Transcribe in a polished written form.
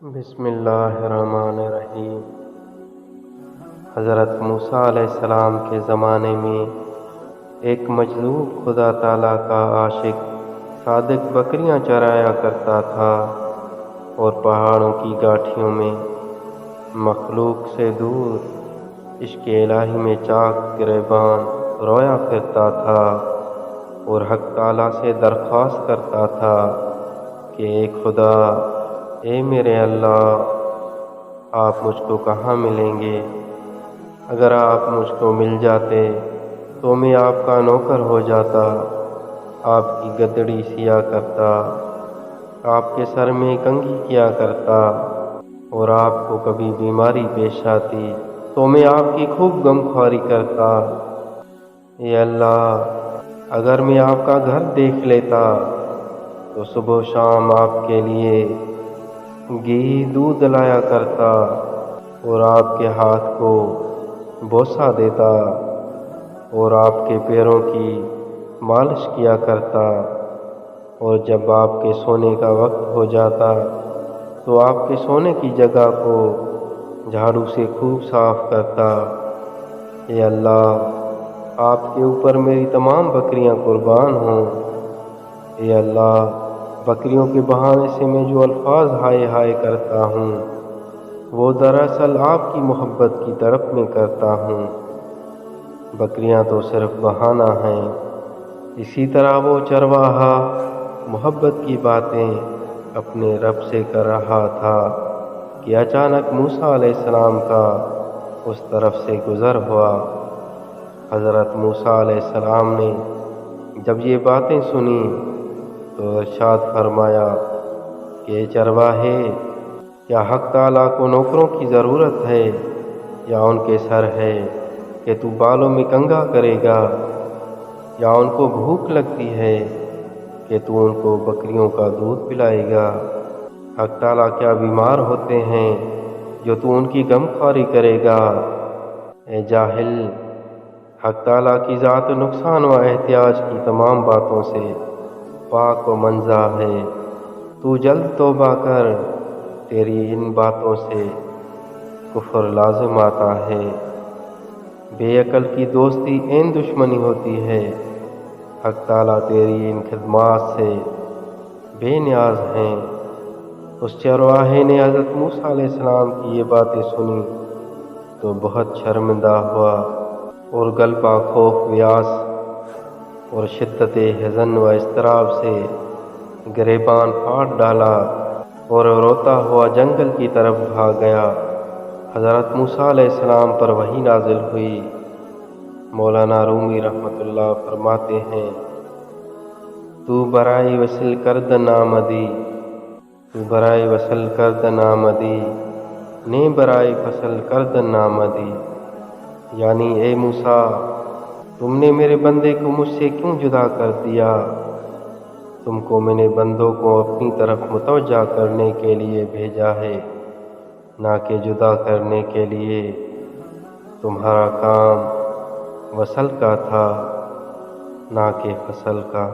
بسم اللہ الرحمن الرحیم۔ حضرت موسیٰ علیہ السلام کے زمانے میں ایک مجذوب خدا تعالیٰ کا عاشق صادق بکریاں چرایا کرتا تھا اور پہاڑوں کی گاٹھیوں میں مخلوق سے دور عشق الہی میں چاک گریباں رویا پھرتا تھا اور حق تعالیٰ سے درخواست کرتا تھا کہ اے خدا، اے میرے اللہ، آپ مجھ کو کہاں ملیں گے؟ اگر آپ مجھ کو مل جاتے تو میں آپ کا نوکر ہو جاتا، آپ کی گدڑی سیا کرتا، آپ کے سر میں کنگھی کیا کرتا، اور آپ کو کبھی بیماری پیش آتی تو میں آپ کی خوب غمخواری کرتا۔ اے اللہ، اگر میں آپ کا گھر دیکھ لیتا تو صبح و شام آپ کے لیے گھی دودھ لایا کرتا اور آپ کے ہاتھ کو بوسہ دیتا اور آپ کے پیروں کی مالش کیا کرتا، اور جب آپ کے سونے کا وقت ہو جاتا تو آپ کے سونے کی جگہ کو جھاڑو سے خوب صاف کرتا۔ اے اللہ، آپ کے اوپر میری تمام بکریاں قربان ہوں۔ اے اللہ، بکریوں کے بہانے سے میں جو الفاظ ہائے ہائے کرتا ہوں وہ دراصل آپ کی محبت کی طرف میں کرتا ہوں۔ بکریاں تو صرف بہانہ ہیں۔ اسی طرح وہ چرواہا محبت کی باتیں اپنے رب سے کر رہا تھا کہ اچانک موسیٰ علیہ السلام کا اس طرف سے گزر ہوا۔ حضرت موسیٰ علیہ السلام نے جب یہ باتیں سنی تو ارشاد فرمایا کہ اے چرواہے، کیا حق تعالیٰ کو نوکروں کی ضرورت ہے یا ان کے سر ہے کہ تو بالوں میں کنگھا کرے گا؟ یا ان کو بھوک لگتی ہے کہ تو ان کو بکریوں کا دودھ پلائے گا؟ حق تعالیٰ کیا بیمار ہوتے ہیں جو تو ان کی غمخواری کرے گا؟ اے جاہل، حق تعالیٰ کی ذات نقصان و احتیاج کی تمام باتوں سے پاک و منزہ ہے۔ تو جلد توبہ کر، تیری ان باتوں سے کفر لازم آتا ہے۔ بے عقل کی دوستی عین دشمنی ہوتی ہے۔ حق تعالیٰ تیری ان خدمات سے بے نیاز ہیں۔ اس چرواہے نے حضرت موسیٰ علیہ السلام کی یہ باتیں سنی تو بہت شرمندہ ہوا اور غلبہ خوف ویاس اور شدت حزن و اضطراب سے گریبان پھاڑ ڈالا اور روتا ہوا جنگل کی طرف بھاگ گیا۔ حضرت موسیٰ علیہ السلام پر وحی نازل ہوئی۔ مولانا رومی رحمۃ اللہ فرماتے ہیں، تو برائے وصل کرد نامدی، تو برائے وصل کرد نامدی، نے برائے فصل کرد نامدی۔ یعنی اے موسیٰ، تم نے میرے بندے کو مجھ سے کیوں جدا کر دیا؟ تم کو میں نے بندوں کو اپنی طرف متوجہ کرنے کے لیے بھیجا ہے، نہ کہ جدا کرنے کے لیے۔ تمہارا کام وصل کا تھا، نہ کہ فصل کا۔